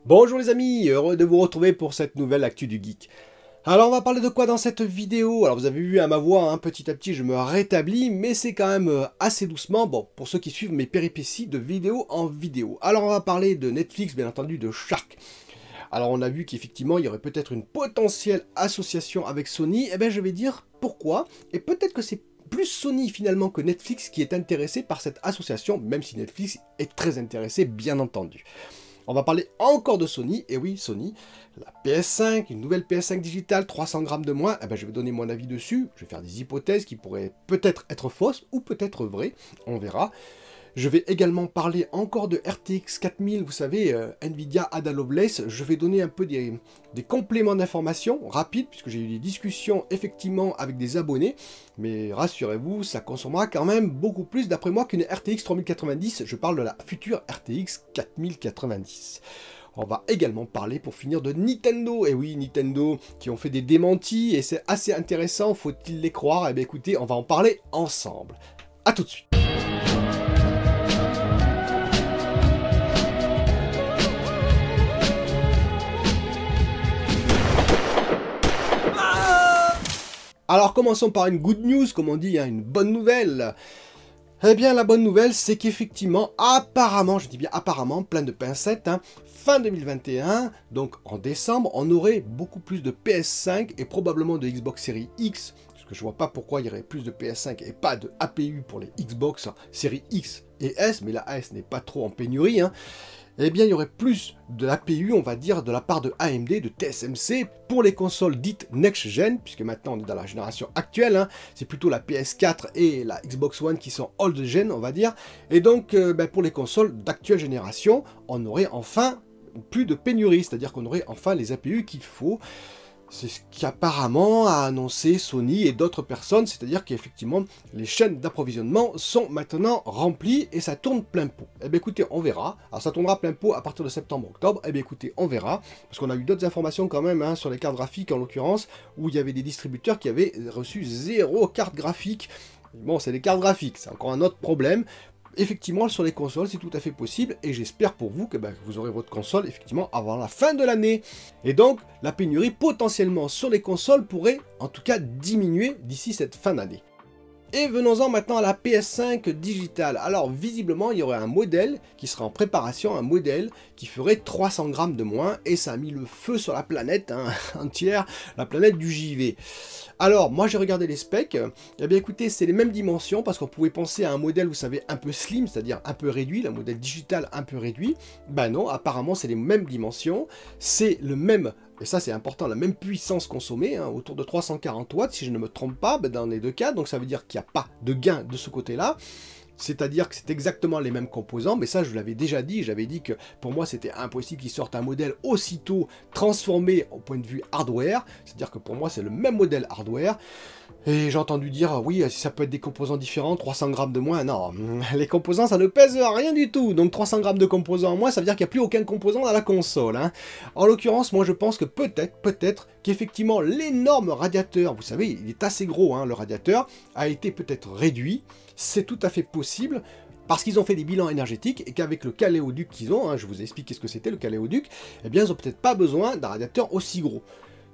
Bonjour les amis, heureux de vous retrouver pour cette nouvelle Actu du Geek. Alors on va parler de quoi dans cette vidéo? Alors vous avez vu à ma voix, petit à petit je me rétablis, mais c'est quand même assez doucement, bon, pour ceux qui suivent mes péripéties de vidéo en vidéo. Alors on va parler de Netflix, bien entendu, de Shark. Alors on a vu qu'effectivement il y aurait peut-être une potentielle association avec Sony, et bien je vais dire pourquoi, et peut-être que c'est plus Sony finalement que Netflix qui est intéressé par cette association, même si Netflix est très intéressé bien entendu. On va parler encore de Sony, et oui, Sony, la PS5, une nouvelle PS5 digitale, 300 grammes de moins, je vais donner mon avis dessus, je vais faire des hypothèses qui pourraient peut-être être fausses, ou peut-être vraies, on verra. Je vais également parler encore de RTX 4000, vous savez, Nvidia Ada Lovelace. Je vais donner un peu des compléments d'informations rapides, puisque j'ai eu des discussions effectivement avec des abonnés. Mais rassurez-vous, ça consommera quand même beaucoup plus d'après moi qu'une RTX 3090. Je parle de la future RTX 4090. On va également parler pour finir de Nintendo. Et oui, Nintendo qui ont fait des démentis et c'est assez intéressant, faut-il les croire? Eh bien écoutez, on va en parler ensemble. A tout de suite. Alors commençons par une good news, comme on dit, une bonne nouvelle. Eh bien la bonne nouvelle, c'est qu'effectivement, apparemment, je dis bien apparemment, plein de pincettes, fin 2021, donc en décembre, on aurait beaucoup plus de PS5 et probablement de Xbox Series X, parce que je vois pas pourquoi il y aurait plus de PS5 et pas de APU pour les Xbox Series X et S, mais la S n'est pas trop en pénurie, eh bien il y aurait plus de l'APU, on va dire, de la part de AMD, de TSMC, pour les consoles dites next-gen, puisque maintenant on est dans la génération actuelle, c'est plutôt la PS4 et la Xbox One qui sont old-gen, on va dire, et donc pour les consoles d'actuelle génération, on aurait enfin plus de pénurie, c'est-à-dire qu'on aurait enfin les APU qu'il faut. C'est ce qu'apparemment a annoncé Sony et d'autres personnes, c'est-à-dire qu'effectivement, les chaînes d'approvisionnement sont maintenant remplies et ça tourne plein pot. Eh bien écoutez, on verra. Alors ça tournera plein pot à partir de septembre-octobre. Eh bien écoutez, on verra. Parce qu'on a eu d'autres informations quand même, sur les cartes graphiques en l'occurrence, où il y avait des distributeurs qui avaient reçu 0 carte graphique. Bon, c'est des cartes graphiques, c'est encore un autre problème. Effectivement, sur les consoles, c'est tout à fait possible, et j'espère pour vous que vous aurez votre console, effectivement, avant la fin de l'année. Et donc, la pénurie, potentiellement, sur les consoles, pourrait, en tout cas, diminuer d'ici cette fin d'année. Et venons-en maintenant à la PS5 digitale. Alors, visiblement, il y aurait un modèle qui serait en préparation, un modèle qui ferait 300 grammes de moins, et ça a mis le feu sur la planète entière, la planète du JV. Alors, moi j'ai regardé les specs, eh bien écoutez, c'est les mêmes dimensions, parce qu'on pouvait penser à un modèle, vous savez, un peu slim, c'est-à-dire un peu réduit, le modèle digital un peu réduit. Ben non, apparemment c'est les mêmes dimensions, c'est le même, et ça c'est important, la même puissance consommée, autour de 340 watts, si je ne me trompe pas, dans les deux cas, donc ça veut dire qu'il n'y a pas de gain de ce côté-là. C'est-à-dire que c'est exactement les mêmes composants, mais ça je l'avais déjà dit, j'avais dit que pour moi c'était impossible qu'ils sortent un modèle aussitôt transformé au point de vue hardware, c'est-à-dire que pour moi c'est le même modèle hardware, et j'ai entendu dire, oui, si ça peut être des composants différents, 300 grammes de moins, non, les composants ça ne pèse rien du tout, donc 300 grammes de composants en moins, ça veut dire qu'il n'y a plus aucun composant dans la console. En l'occurrence, moi je pense que peut-être qu'effectivement l'énorme radiateur, vous savez, il est assez gros, le radiateur, a été peut-être réduit. C'est tout à fait possible, parce qu'ils ont fait des bilans énergétiques, et qu'avec le caléoduc qu'ils ont, je vous explique ce que c'était le caléoduc, eh bien ils n'ont peut-être pas besoin d'un radiateur aussi gros.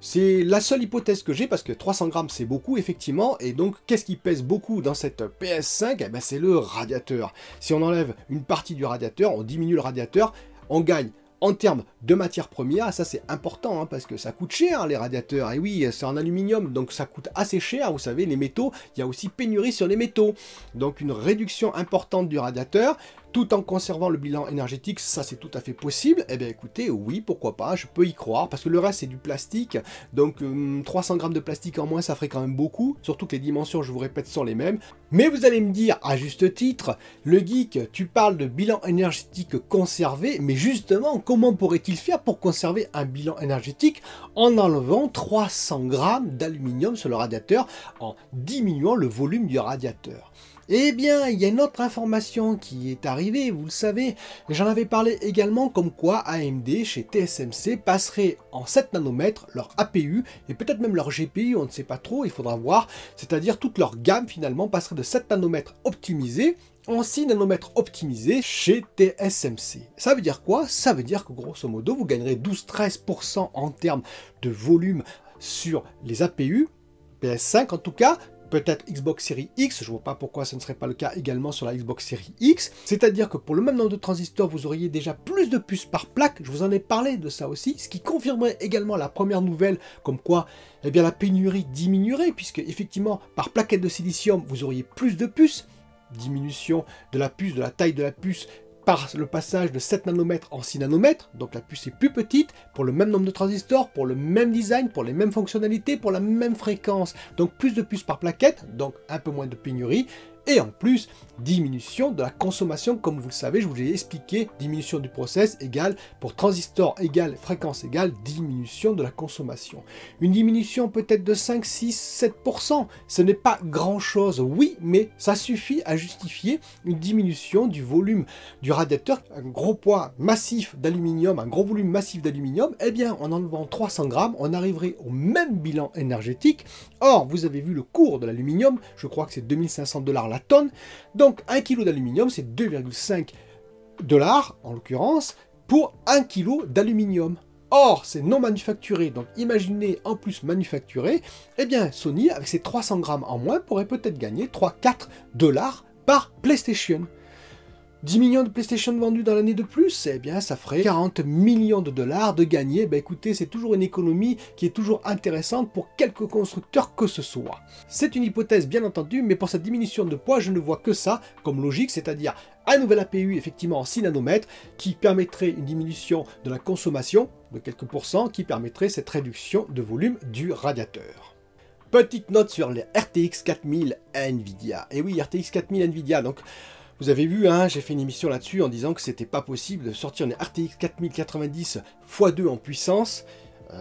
C'est la seule hypothèse que j'ai, parce que 300 grammes c'est beaucoup, effectivement, et donc qu'est-ce qui pèse beaucoup dans cette PS5? Eh bien c'est le radiateur. Si on enlève une partie du radiateur, on diminue le radiateur, on gagne en termes de matières premières, ça c'est important, parce que ça coûte cher les radiateurs, et oui, c'est en aluminium, donc ça coûte assez cher, vous savez, les métaux, il y a aussi pénurie sur les métaux, donc une réduction importante du radiateur, tout en conservant le bilan énergétique, ça c'est tout à fait possible. Eh bien écoutez, oui, pourquoi pas, je peux y croire, parce que le reste c'est du plastique, donc 300 grammes de plastique en moins, ça ferait quand même beaucoup, surtout que les dimensions, je vous répète, sont les mêmes. Mais vous allez me dire, à juste titre, le geek, tu parles de bilan énergétique conservé, mais justement, comment pourrait-il faire pour conserver un bilan énergétique en enlevant 300 grammes d'aluminium sur le radiateur, en diminuant le volume du radiateur? Eh bien, il y a une autre information qui est arrivée, vous le savez, j'en avais parlé également comme quoi AMD chez TSMC passerait en 7 nanomètres leur APU et peut-être même leur GPU, on ne sait pas trop, il faudra voir, c'est-à-dire toute leur gamme finalement passerait de 7 nanomètres optimisés en 6 nanomètres optimisés chez TSMC. Ça veut dire quoi? Ça veut dire que grosso modo, vous gagnerez 12-13% en termes de volume sur les APU, PS5 en tout cas, peut-être Xbox Series X, je ne vois pas pourquoi ce ne serait pas le cas également sur la Xbox Series X, c'est-à-dire que pour le même nombre de transistors, vous auriez déjà plus de puces par plaque, je vous en ai parlé de ça aussi, ce qui confirmerait également la première nouvelle, comme quoi eh bien, la pénurie diminuerait, puisque effectivement, par plaquette de silicium, vous auriez plus de puces, diminution de la puce, de la taille de la puce, par le passage de 7 nanomètres en 6 nanomètres, donc la puce est plus petite, pour le même nombre de transistors, pour le même design, pour les mêmes fonctionnalités, pour la même fréquence. Donc plus de puces par plaquette, donc un peu moins de pénurie, et en plus, diminution de la consommation, comme vous le savez, je vous l'ai expliqué, diminution du process égale, pour transistor égale, fréquence égale, diminution de la consommation. Une diminution peut-être de 5, 6, 7%, ce n'est pas grand-chose, oui, mais ça suffit à justifier une diminution du volume du radiateur, un gros poids massif d'aluminium, un gros volume massif d'aluminium, eh bien, en enlevant 300 grammes, on arriverait au même bilan énergétique. Or, vous avez vu le cours de l'aluminium, je crois que c'est 2500 $ la tonne, donc 1 kg d'aluminium, c'est 2,5 $ en l'occurrence, pour 1 kg d'aluminium. Or, c'est non manufacturé, donc imaginez en plus manufacturé, eh bien Sony, avec ses 300 grammes en moins, pourrait peut-être gagner 3-4 $ par PlayStation. 10 millions de PlayStation vendus dans l'année de plus, eh bien ça ferait 40 millions de dollars de gagner. Ben écoutez, c'est toujours une économie qui est toujours intéressante pour quelques constructeurs que ce soit. C'est une hypothèse bien entendu, mais pour cette diminution de poids, je ne vois que ça comme logique, c'est-à-dire un nouvel APU effectivement en 6 nanomètres qui permettrait une diminution de la consommation de quelques pourcents, qui permettrait cette réduction de volume du radiateur. Petite note sur les RTX 4000 Nvidia. Et oui, RTX 4000 Nvidia, donc vous avez vu, hein, j'ai fait une émission là-dessus en disant que c'était pas possible de sortir une RTX 4090 x2 en puissance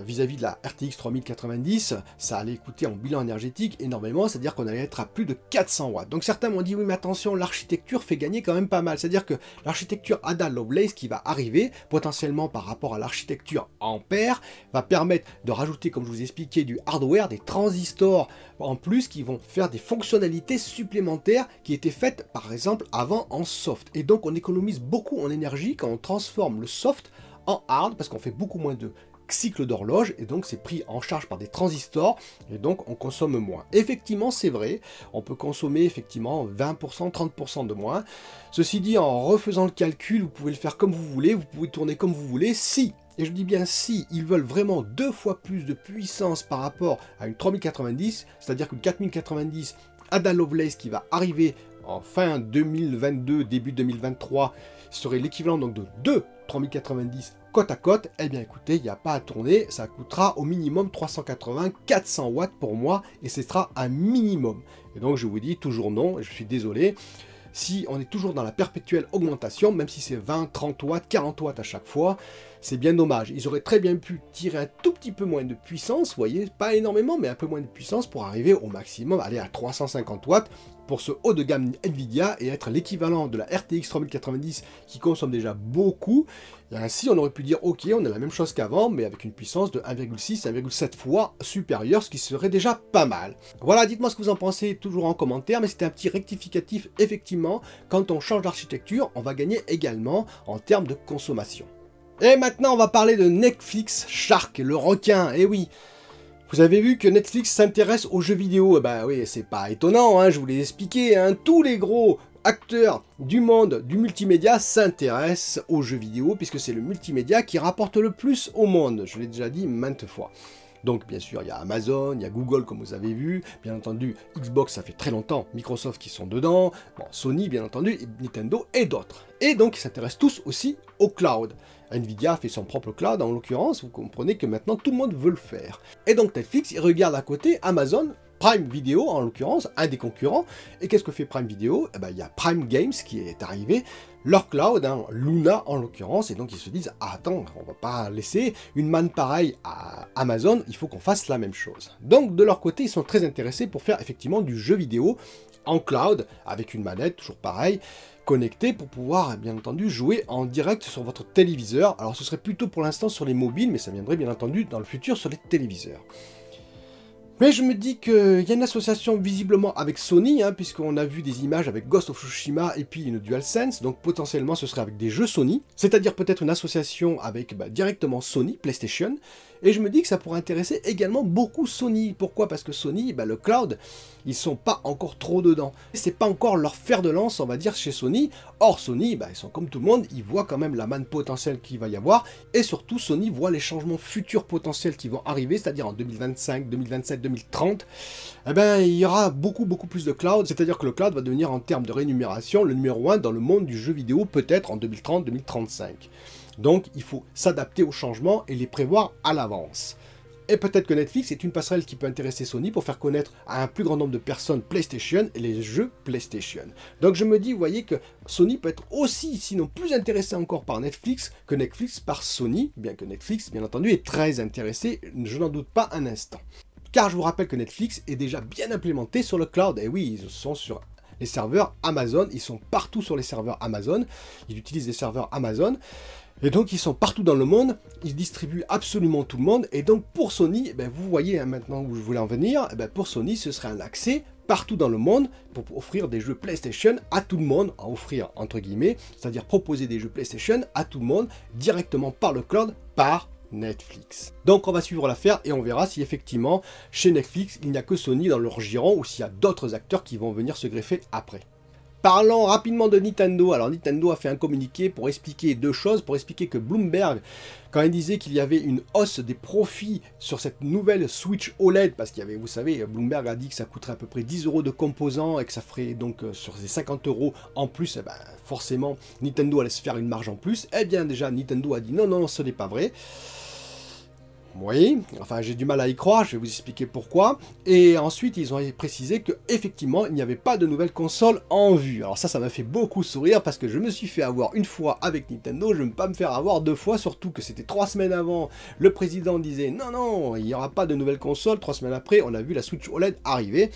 vis-à-vis de la RTX 3090, ça allait coûter en bilan énergétique énormément, c'est-à-dire qu'on allait être à plus de 400 watts. Donc certains m'ont dit, oui mais attention, l'architecture fait gagner quand même pas mal, c'est-à-dire que l'architecture Ada Lovelace qui va arriver, potentiellement par rapport à l'architecture Ampère, va permettre de rajouter, comme je vous ai expliqué, du hardware, des transistors en plus qui vont faire des fonctionnalités supplémentaires qui étaient faites par exemple avant en soft. Et donc on économise beaucoup en énergie quand on transforme le soft en hard, parce qu'on fait beaucoup moins de cycle d'horloge, et donc c'est pris en charge par des transistors, et donc on consomme moins. Effectivement, c'est vrai, on peut consommer effectivement 20%, 30% de moins. Ceci dit, en refaisant le calcul, vous pouvez le faire comme vous voulez, vous pouvez tourner comme vous voulez, si, et je dis bien si, ils veulent vraiment 2 fois plus de puissance par rapport à une 3090, c'est-à-dire qu'une 4090 Ada Lovelace qui va arriver en fin 2022, début 2023, serait l'équivalent donc de 2 3090 côte à côte, eh bien écoutez, il n'y a pas à tourner, ça coûtera au minimum 380-400 watts pour moi, et ce sera un minimum. Et donc je vous dis toujours non, et je suis désolé, si on est toujours dans la perpétuelle augmentation, même si c'est 20, 30 watts, 40 watts à chaque fois, c'est bien dommage. Ils auraient très bien pu tirer un tout petit peu moins de puissance, vous voyez, pas énormément, mais un peu moins de puissance pour arriver au maximum, aller à 350 watts pour ce haut de gamme Nvidia et être l'équivalent de la RTX 3090 qui consomme déjà beaucoup. Et ainsi, on aurait pu dire, ok, on a la même chose qu'avant, mais avec une puissance de 1,6, 1,7 fois supérieure, ce qui serait déjà pas mal. Voilà, dites-moi ce que vous en pensez, toujours en commentaire, mais c'était un petit rectificatif, effectivement, quand on change d'architecture, on va gagner également en termes de consommation. Et maintenant, on va parler de Netflix Shark, le requin, et oui. Vous avez vu que Netflix s'intéresse aux jeux vidéo, eh ben oui, c'est pas étonnant, hein, je vous l'ai expliqué, hein, tous les gros acteurs du monde du multimédia s'intéressent aux jeux vidéo, puisque c'est le multimédia qui rapporte le plus au monde, je l'ai déjà dit maintes fois. Donc bien sûr, il y a Amazon, il y a Google comme vous avez vu, bien entendu Xbox, ça fait très longtemps, Microsoft qui sont dedans, bon, Sony bien entendu, Nintendo et d'autres. Et donc ils s'intéressent tous aussi au cloud. Nvidia fait son propre cloud en l'occurrence, vous comprenez que maintenant tout le monde veut le faire. Et donc Netflix, il regarde à côté Amazon, Prime Video en l'occurrence, un des concurrents. Et qu'est-ce que fait Prime Video? Eh ben, il y a Prime Games qui est arrivé, leur cloud, hein, Luna en l'occurrence, et donc ils se disent, ah, attends, on va pas laisser une manne pareille à Amazon, il faut qu'on fasse la même chose. Donc de leur côté, ils sont très intéressés pour faire effectivement du jeu vidéo en cloud, avec une manette, toujours pareil, connectée pour pouvoir, bien entendu, jouer en direct sur votre téléviseur. Alors ce serait plutôt pour l'instant sur les mobiles, mais ça viendrait bien entendu dans le futur sur les téléviseurs. Mais je me dis qu'il y a une association visiblement avec Sony, hein, puisqu'on a vu des images avec Ghost of Tsushima et puis une DualSense, donc potentiellement ce serait avec des jeux Sony, c'est-à-dire peut-être une association avec directement Sony, PlayStation, et je me dis que ça pourrait intéresser également beaucoup Sony. Pourquoi? Parce que Sony, le cloud, ils sont pas encore trop dedans. C'est pas encore leur fer de lance, on va dire, chez Sony. Or, Sony, ils sont comme tout le monde, ils voient quand même la manne potentielle qu'il va y avoir, et surtout, Sony voit les changements futurs potentiels qui vont arriver, c'est-à-dire en 2025, 2027, 2030, il y aura beaucoup plus de cloud, c'est-à-dire que le cloud va devenir en termes de rémunération le numéro 1 dans le monde du jeu vidéo, peut-être en 2030, 2035. Donc, il faut s'adapter aux changements et les prévoir à l'avance. Et peut-être que Netflix est une passerelle qui peut intéresser Sony pour faire connaître à un plus grand nombre de personnes PlayStation et les jeux PlayStation. Donc je me dis, vous voyez que Sony peut être aussi, sinon plus intéressé encore par Netflix que Netflix par Sony, bien que Netflix, bien entendu, est très intéressé, je n'en doute pas un instant. Car je vous rappelle que Netflix est déjà bien implémenté sur le cloud, et oui, ils sont sur les serveurs Amazon, ils sont partout sur les serveurs Amazon, ils utilisent les serveurs Amazon, et donc ils sont partout dans le monde, ils distribuent absolument tout le monde, et donc pour Sony, vous voyez maintenant où je voulais en venir, pour Sony ce serait un accès partout dans le monde pour offrir des jeux PlayStation à tout le monde, à offrir entre guillemets, c'est-à-dire proposer des jeux PlayStation à tout le monde directement par le cloud, par Netflix. Donc on va suivre l'affaire et on verra si effectivement chez Netflix il n'y a que Sony dans leur giron ou s'il y a d'autres acteurs qui vont venir se greffer après. Parlons rapidement de Nintendo. Alors Nintendo a fait un communiqué pour expliquer deux choses, pour expliquer que Bloomberg, quand il disait qu'il y avait une hausse des profits sur cette nouvelle Switch OLED, parce qu'il y avait, vous savez, Bloomberg a dit que ça coûterait à peu près 10 € de composants et que ça ferait donc sur ces 50 € en plus, forcément Nintendo allait se faire une marge en plus. Eh bien déjà Nintendo a dit non, ce n'est pas vrai. Oui, enfin j'ai du mal à y croire, je vais vous expliquer pourquoi. Et ensuite ils ont précisé que effectivement il n'y avait pas de nouvelle console en vue. Alors ça m'a fait beaucoup sourire parce que je me suis fait avoir une fois avec Nintendo, je ne veux pas me faire avoir deux fois, surtout que c'était 3 semaines avant, le président disait non, il n'y aura pas de nouvelle console, 3 semaines après on a vu la Switch OLED arriver.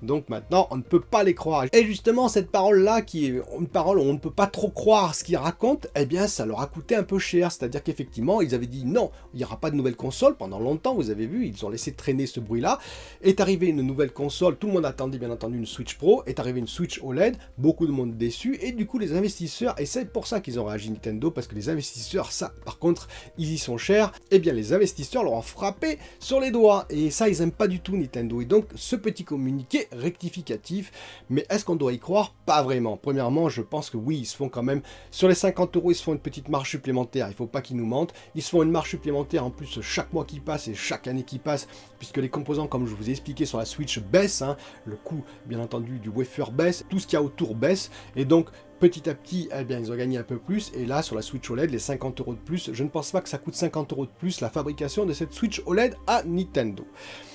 Donc maintenant, on ne peut pas les croire. Et justement, cette parole-là, qui est une parole où on ne peut pas trop croire ce qu'ils racontent, eh bien, ça leur a coûté un peu cher. C'est-à-dire qu'effectivement, ils avaient dit non, il n'y aura pas de nouvelle console. Pendant longtemps, vous avez vu, ils ont laissé traîner ce bruit-là. Est arrivée une nouvelle console, tout le monde attendait bien entendu une Switch Pro. Est arrivée une Switch OLED, beaucoup de monde déçu. Et du coup, les investisseurs, et c'est pour ça qu'ils ont réagi Nintendo, parce que les investisseurs, ça, par contre, ils y sont chers. Eh bien, les investisseurs leur ont frappé sur les doigts. Et ça, ils n'aiment pas du tout Nintendo. Et donc, ce petit communiqué rectificatif, mais est-ce qu'on doit y croire? Pas vraiment. Premièrement, je pense que oui, ils se font quand même, sur les 50 €, ils se font une petite marge supplémentaire, il faut pas qu'ils nous mentent, ils se font une marge supplémentaire en plus chaque mois qui passe et chaque année qui passe, puisque les composants, comme je vous ai expliqué sur la Switch, baissent, le coût, bien entendu, du wafer baisse, tout ce qu'il y a autour baisse, et donc, petit à petit, eh bien, ils ont gagné un peu plus, et là, sur la Switch OLED, les 50 € de plus, je ne pense pas que ça coûte 50 € de plus, la fabrication de cette Switch OLED à Nintendo.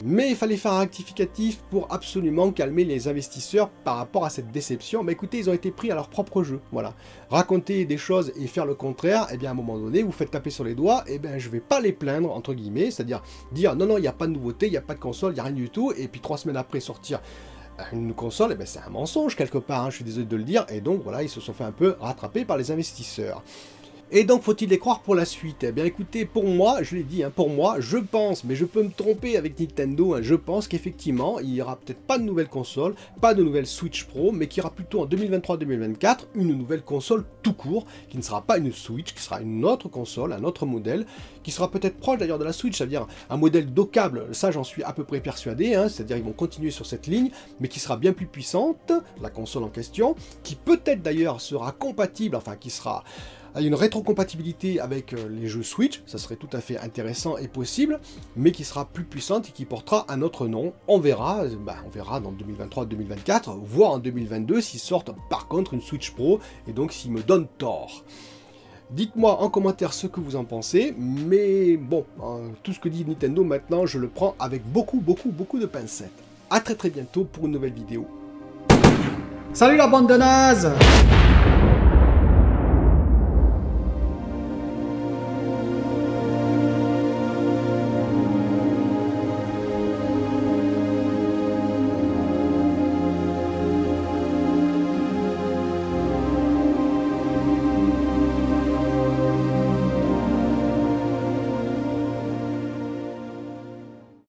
Mais il fallait faire un rectificatif pour absolument calmer les investisseurs par rapport à cette déception. Mais écoutez, ils ont été pris à leur propre jeu, voilà. Raconter des choses et faire le contraire, eh bien, à un moment donné, vous faites taper sur les doigts, eh bien, je vais pas les plaindre, entre guillemets, c'est-à-dire dire, non, il n'y a pas de nouveauté, il n'y a pas de console, il n'y a rien du tout, et puis 3 semaines après sortir une console, eh ben c'est un mensonge quelque part, je suis désolé de le dire, et donc voilà, ils se sont fait un peu rattraper par les investisseurs. Et donc, faut-il les croire pour la suite? Eh bien, écoutez, pour moi, je l'ai dit, pour moi, je pense, mais je peux me tromper avec Nintendo, je pense qu'effectivement, il n'y aura peut-être pas de nouvelle console, pas de nouvelle Switch Pro, mais qu'il y aura plutôt en 2023-2024 une nouvelle console tout court, qui ne sera pas une Switch, qui sera une autre console, un autre modèle, qui sera peut-être proche d'ailleurs de la Switch, c'est-à-dire un modèle dockable, ça j'en suis à peu près persuadé, c'est-à-dire ils vont continuer sur cette ligne, mais qui sera bien plus puissante, la console en question, qui peut-être d'ailleurs sera compatible, enfin qui sera une rétrocompatibilité avec les jeux Switch, ça serait tout à fait intéressant et possible, mais qui sera plus puissante et qui portera un autre nom. On verra dans 2023-2024, voire en 2022 s'ils sortent par contre une Switch Pro, et donc s'ils me donnent tort. Dites-moi en commentaire ce que vous en pensez, mais bon, tout ce que dit Nintendo maintenant, je le prends avec beaucoup de pincettes. A très bientôt pour une nouvelle vidéo. Salut la bande de nazes!